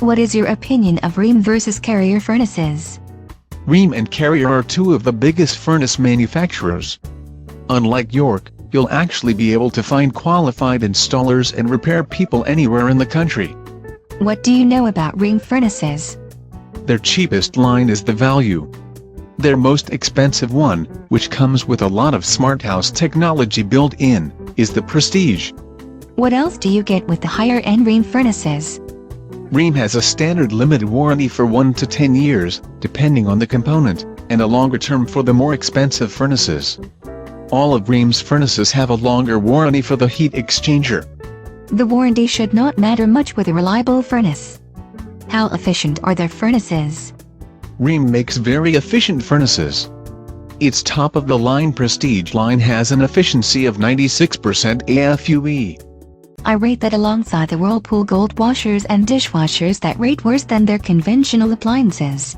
What is your opinion of Rheem versus Carrier furnaces? Rheem and Carrier are two of the biggest furnace manufacturers. Unlike York, you'll actually be able to find qualified installers and repair people anywhere in the country. What do you know about Rheem furnaces? Their cheapest line is the Value. Their most expensive one, which comes with a lot of smart house technology built in, is the Prestige. What else do you get with the higher-end Rheem furnaces? Rheem has a standard limited warranty for 1 to 10 years, depending on the component, and a longer term for the more expensive furnaces. All of Rheem's furnaces have a longer warranty for the heat exchanger. The warranty should not matter much with a reliable furnace. How efficient are their furnaces? Rheem makes very efficient furnaces. Its top-of-the-line Prestige line has an efficiency of 96% AFUE. I rate that alongside the Whirlpool Gold washers and dishwashers that rate worse than their conventional appliances.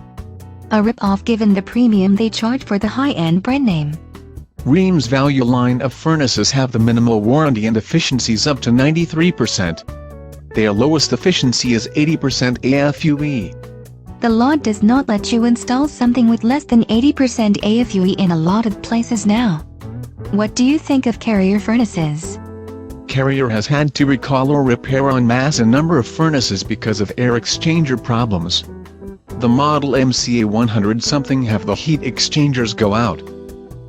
A rip-off given the premium they charge for the high-end brand name. Rheem's Value line of furnaces have the minimal warranty and efficiencies up to 93%. Their lowest efficiency is 80% AFUE. The law does not let you install something with less than 80% AFUE in a lot of places now. What do you think of Carrier furnaces? Carrier has had to recall or repair en masse a number of furnaces because of air exchanger problems. The model MCA 100-something have the heat exchangers go out.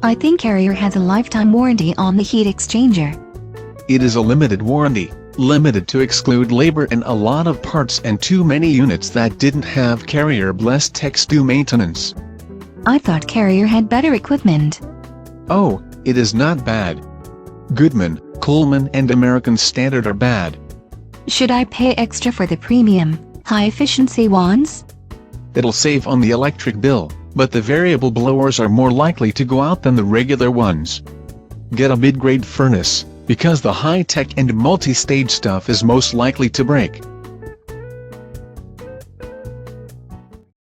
I think Carrier has a lifetime warranty on the heat exchanger. It is a limited warranty, limited to exclude labor and a lot of parts, and too many units that didn't have Carrier blessed techs do maintenance. I thought Carrier had better equipment. Oh, it is not bad. Goodman, Coleman and American Standard are bad. Should I pay extra for the premium, high-efficiency ones? It'll save on the electric bill, but the variable blowers are more likely to go out than the regular ones. Get a mid-grade furnace, because the high-tech and multi-stage stuff is most likely to break.